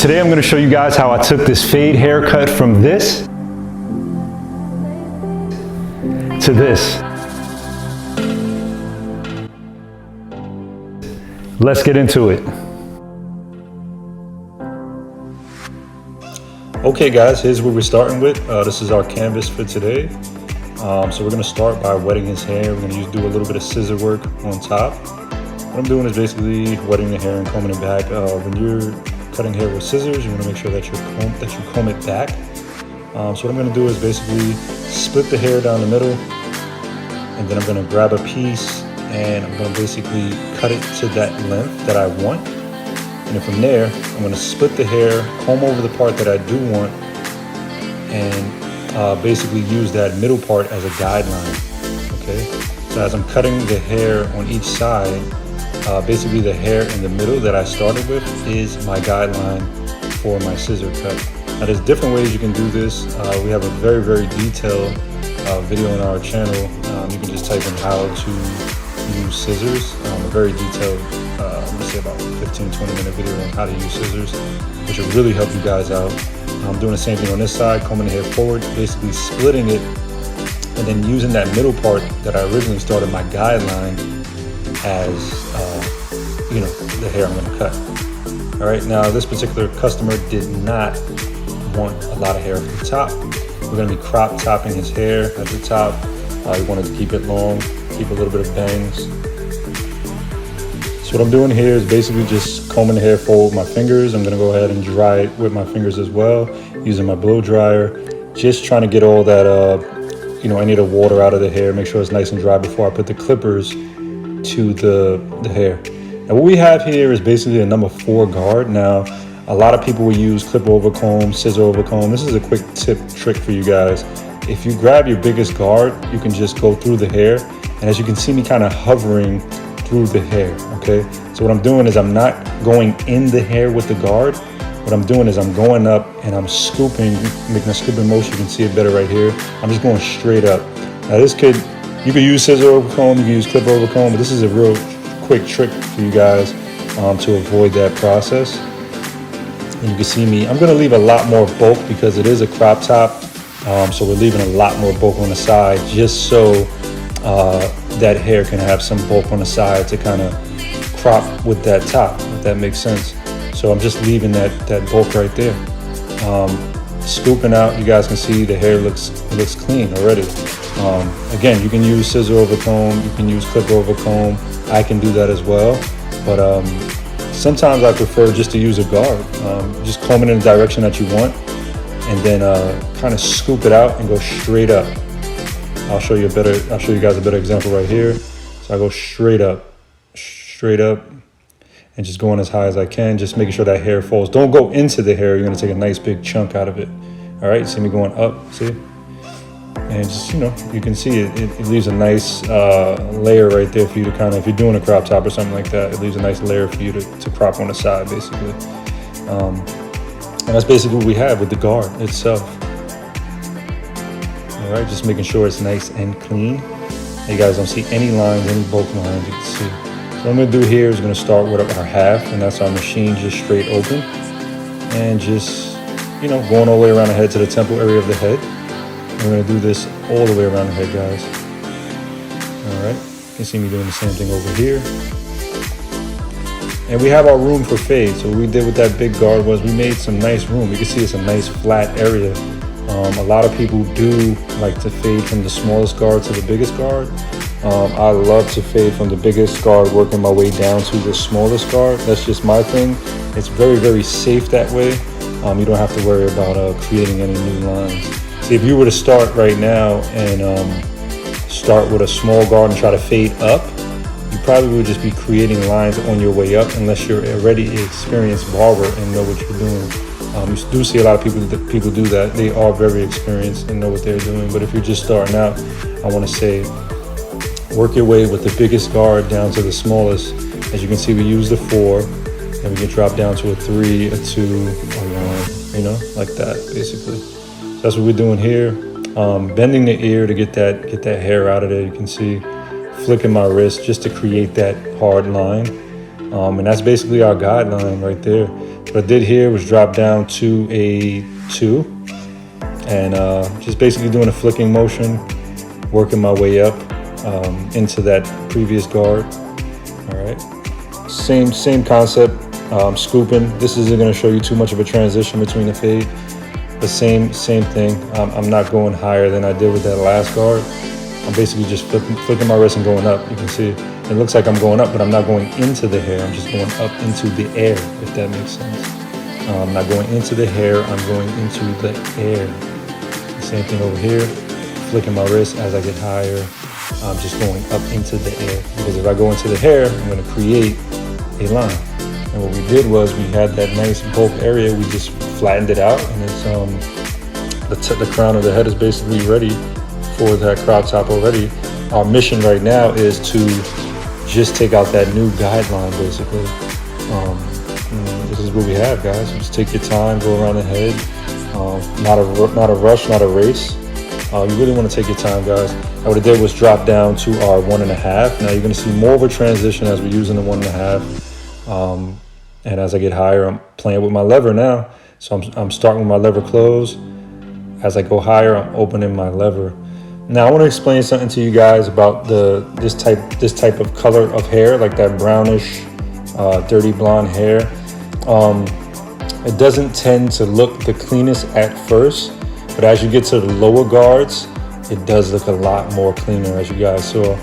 today I'm going to show you guys how I took this fade haircut from this to this. Let's get into it. Okay guys, here's what we're starting with. This is our canvas for today. So we're going to start by wetting his hair. We're going to do a little bit of scissor work on top. What I'm doing is basically wetting the hair and combing it back. When you're cutting hair with scissors, you want to make sure that you comb it back. So what I'm going to do is basically split the hair down the middle, and then I'm going to grab a piece and I'm going to basically cut it to that length that I want. And then from there, I'm going to split the hair, comb over the part that I do want, and basically use that middle part as a guideline. Okay. So as I'm cutting the hair on each side, basically the hair in the middle that I started with is my guideline for my scissor cut. Now there's different ways you can do this. We have a very, very detailed video on our channel. You can just type in how to use scissors. A very detailed, let me say about 15-20 minute video on how to use scissors, which will really help you guys out. I'm doing the same thing on this side, combing the hair forward, basically splitting it, and then using that middle part that I originally started my guideline as the hair I'm going to cut. All right, now this particular customer did not want a lot of hair at the top. We're going to be crop topping his hair at the top. He wanted to keep it long, keep a little bit of bangs. So what I'm doing here is basically just combing the hair forward with my fingers. I'm going to go ahead and dry it with my fingers as well, using my blow dryer. Just trying to get all that, any of the water out of the hair, make sure it's nice and dry before I put the clippers to the hair. Now what we have here is basically a number 4 guard. Now a lot of people will use clipper over comb, scissor over comb. This is a quick trick for you guys. If you grab your biggest guard, you can just go through the hair, and as you can see me kind of hovering through the hair. Okay, so what I'm doing is I'm not going in the hair with the guard. What I'm doing is I'm going up and I'm scooping, making a scooping motion. You can see it better right here. I'm just going straight up. Now you could use scissor over comb, you can use clipper over comb, but this is a real quick trick for you guys to avoid that process. And you can see me, I'm going to leave a lot more bulk because it is a crop top. So we're leaving a lot more bulk on the side just so that hair can have some bulk on the side to kind of crop with that top, if that makes sense. So I'm just leaving that bulk right there. Scooping out, you guys can see the hair looks clean already. Again, you can use scissor over comb, you can use clipper over comb. I can do that as well, but sometimes I prefer just to use a guard. Just comb it in the direction that you want, and then kind of scoop it out and go straight up. I'll show you guys a better example right here. So I go straight up, and just going as high as I can, just making sure that hair falls. Don't go into the hair. You're gonna take a nice big chunk out of it. All right, see me going up, see? And just, you can see it leaves a nice layer right there for you to kind of, if you're doing a crop top or something like that, it leaves a nice layer for you to crop on the side, basically. And that's basically what we have with the guard itself. All right, just making sure it's nice and clean. You guys don't see any lines, any bulk lines, you can see. So what I'm gonna do here is gonna start with our half, and that's our machine just straight open. And just, going all the way around the head to the temple area of the head. We're gonna do this all the way around the head, guys. All right, you can see me doing the same thing over here. And we have our room for fade. So what we did with that big guard was we made some nice room. You can see it's a nice flat area. A lot of people do like to fade from the smallest guard to the biggest guard. I love to fade from the biggest guard, working my way down to the smallest guard. That's just my thing. It's very, very safe that way. You don't have to worry about creating any new lines. See, if you were to start right now and start with a small guard and try to fade up, you probably would just be creating lines on your way up unless you're already an experienced barber and know what you're doing. You do see a lot of people do that. They are very experienced and know what they're doing. But if you're just starting out, I want to say work your way with the biggest guard down to the smallest. As you can see, we use the 4, and we can drop down to a 3, a 2, or 1, like that, basically. So that's what we're doing here. Bending the ear to get that hair out of there. You can see flicking my wrist just to create that hard line. And that's basically our guideline right there. What I did here was drop down to a 2 and just basically doing a flicking motion, working my way up into that previous guard. All right, same concept, scooping. This isn't going to show you too much of a transition between the fade, but same thing. I'm not going higher than I did with that last guard. I'm basically just flicking my wrist and going up. You can see it looks like I'm going up, but I'm not going into the hair. I'm just going up into the air, if that makes sense. I'm not going into the hair, I'm going into the air. Same thing over here, flicking my wrist as I get higher. I'm just going up into the air. Because if I go into the hair, I'm gonna create a line. And what we did was we had that nice bulk area, we just flattened it out, and it's the crown of the head is basically ready for that crop top already. Our mission right now is to just take out that new guideline, basically. This is what we have, guys. Just take your time, go around the head. Not a rush, not a race. You really want to take your time, guys. And what I did was drop down to our 1.5. Now you're going to see more of a transition as we're using the 1.5. And as I get higher, I'm playing with my lever now. So I'm starting with my lever closed. As I go higher, I'm opening my lever. Now I want to explain something to you guys about this type of color of hair, like that brownish, dirty blonde hair. It doesn't tend to look the cleanest at first, but as you get to the lower guards, it does look a lot more cleaner, as you guys saw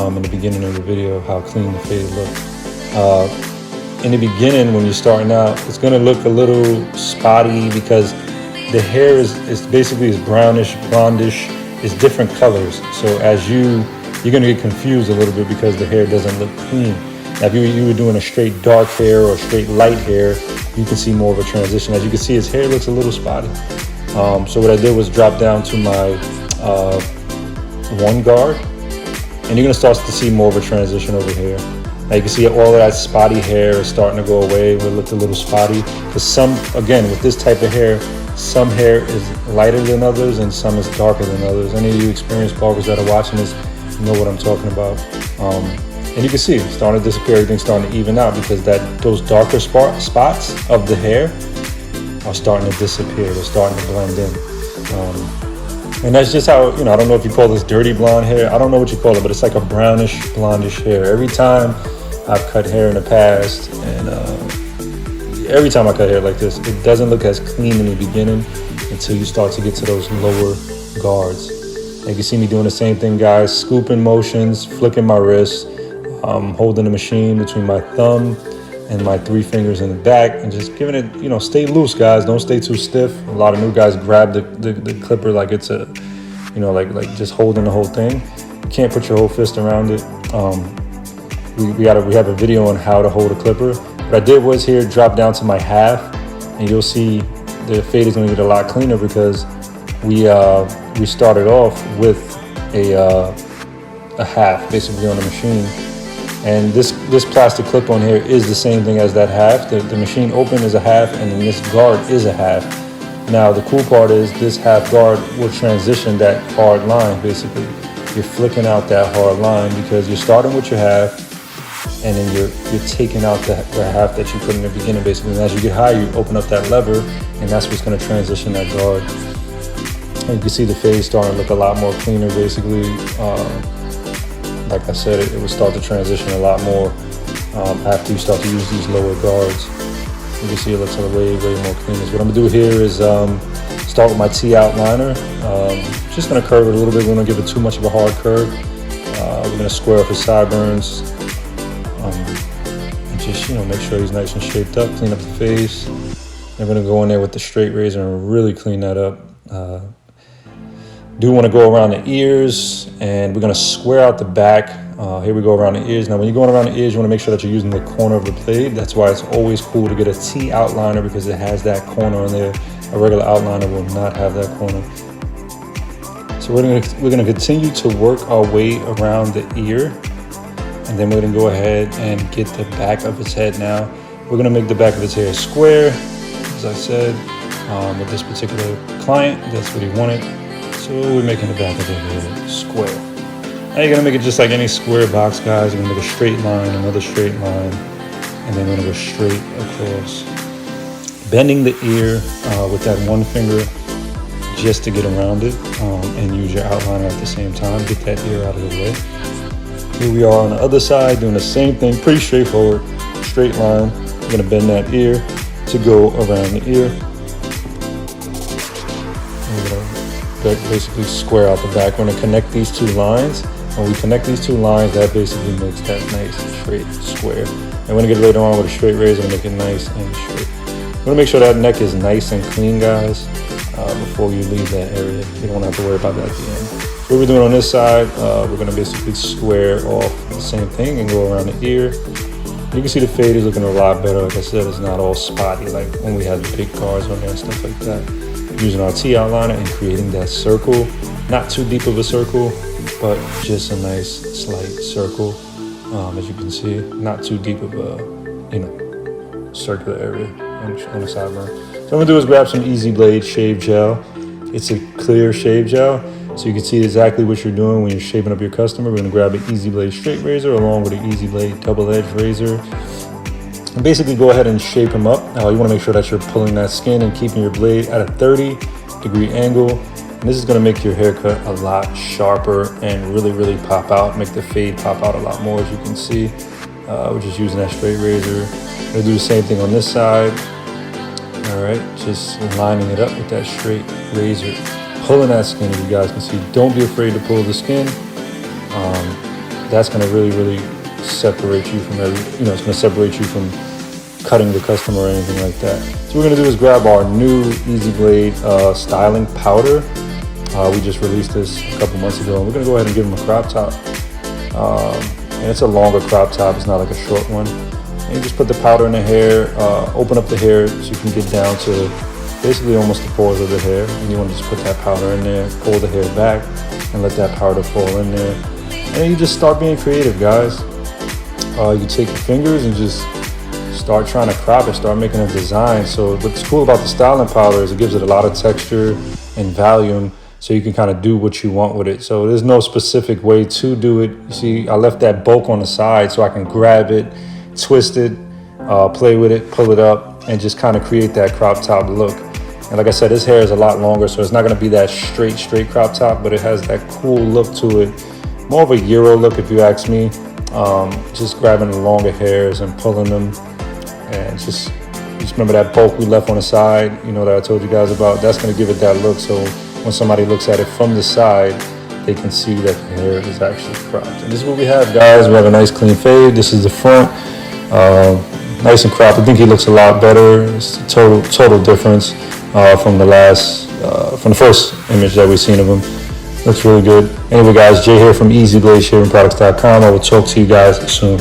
in the beginning of the video, how clean the fade looked. In the beginning, when you're starting out, it's going to look a little spotty because the hair is basically brownish, blondish. It's different colors. So as you're going to get confused a little bit because the hair doesn't look clean. Now, if you were doing a straight dark hair or straight light hair, you can see more of a transition. As you can see, his hair looks a little spotty. So what I did was drop down to my 1 guard, and you're going to start to see more of a transition over here. Now you can see all of that spotty hair is starting to go away. It looked a little spotty because again, with this type of hair, some hair is lighter than others and some is darker than others. Any of you experienced barbers that are watching this know what I'm talking about. And you can see it's starting to disappear, everything's starting to even out because those darker spots of the hair are starting to disappear. They're starting to blend in. And that's just how, I don't know if you call this dirty blonde hair. I don't know what you call it, but it's like a brownish, blondish hair. Every time I've cut hair in the past, and every time I cut hair like this, it doesn't look as clean in the beginning until you start to get to those lower guards. And you can see me doing the same thing, guys, scooping motions, flicking my wrist, holding the machine between my thumb and my 3 fingers in the back, and just giving it, stay loose, guys. Don't stay too stiff. A lot of new guys grab the clipper like it's a, like just holding the whole thing. You can't put your whole fist around it. We have a video on how to hold a clipper. What I did was here drop down to my 1/2, and you'll see the fade is going to get a lot cleaner because we started off with a 1/2 basically on the machine. And this plastic clip on here is the same thing as that 1/2. The machine open is a 1/2, and then this guard is a 1/2. Now the cool part is this 1/2 guard will transition that hard line. Basically, you're flicking out that hard line because you're starting with your 1/2, and then you're taking out the 1/2 that you put in the beginning. Basically, and as you get higher, you open up that lever, and that's what's going to transition that guard. And you can see the fade starting to look a lot more cleaner. Basically. Like I said, it will start to transition a lot more after you start to use these lower guards. You can see it looks way more clean. So what I'm gonna do here is start with my T outliner. Just gonna curve it a little bit. We're gonna give it too much of a hard curve. We're gonna square off his sideburns and just make sure he's nice and shaped up. Clean up the face. I'm gonna go in there with the straight razor and really clean that up. Do want to go around the ears, and we're going to square out the back. Here we go around the ears. Now when you're going around the ears, you want to make sure that you're using the corner of the blade. That's why it's always cool to get a T outliner, because it has that corner in there. A regular outliner will not have that corner. So we're going to continue to work our way around the ear, and then we're going to go ahead and get the back of its head now. We're going to make the back of its hair square, as I said, with this particular client. That's what he wanted. So we're making the back of the head square. Now you're gonna make it just like any square box, guys. You're gonna make a straight line, another straight line, and then we're gonna go straight across. bending the ear with that one finger just to get around it, and use your outliner at the same time. Get that ear out of the way. Here we are on the other side doing the same thing, pretty straightforward, straight line. I'm gonna bend that ear to go around the ear. Basically square out the back. We're gonna connect these two lines. When we connect these two lines, that basically makes that nice straight square. And we're gonna get later on with a straight razor and make it nice and straight. We're gonna make sure that neck is nice and clean, guys, before you leave that area. You don't wanna have to worry about that at the end. So what we're doing on this side, we're gonna basically square off the same thing and go around the ear. You can see the fade is looking a lot better. Like I said, it's not all spotty like when we had the big cars on there and stuff like that. Using our T outliner and creating that circle. Not too deep of a circle, but just a nice slight circle. As you can see, not too deep of a, circular area on the sideburn. So what I'm gonna do is grab some Easy Blade shave gel. It's a clear shave gel, so you can see exactly what you're doing when you're shaving up your customer. We're gonna grab an Easy Blade straight razor along with an Easy Blade double-edged razor. And basically go ahead and shape them up. You wanna make sure that you're pulling that skin and keeping your blade at a 30-degree angle. And this is gonna make your haircut a lot sharper and really, really pop out, make the fade pop out a lot more, as you can see. We're just using that straight razor. I'm gonna do the same thing on this side. All right, just lining it up with that straight razor. Pulling that skin, as you guys can see. Don't be afraid to pull the skin. That's gonna really, really separate you from it's gonna separate you from cutting the customer or anything like that. So what we're gonna do is grab our new Easy Blade styling powder. We just released this a couple months ago, and we're gonna go ahead and give them a crop top. And it's a longer crop top, it's not like a short one. And you just put the powder in the hair, open up the hair so you can get down to basically almost the pores of the hair. And you wanna just put that powder in there, pull the hair back, and let that powder fall in there. And then you just start being creative, guys. You take your fingers and just start trying to crop it, start making a design. So what's cool about the styling powder is it gives it a lot of texture and volume, so you can kind of do what you want with it. So there's no specific way to do it. You see, I left that bulk on the side so I can grab it, twist it, play with it, pull it up, and just kind of create that crop top look. And like I said, this hair is a lot longer, so it's not gonna be that straight crop top, but it has that cool look to it. More of a Euro look, if you ask me. Just grabbing the longer hairs and pulling them, and just remember that bulk we left on the side, that I told you guys about. That's going to give it that look, so when somebody looks at it from the side, they can see that the hair is actually cropped. And this is what we have, guys. We have a nice clean fade. This is the front, nice and cropped. I think he looks a lot better. It's a total difference from the first image that we've seen of him. Looks really good. Anyway, guys, Jay here from EasyBladeShavingProducts.com. I will talk to you guys soon.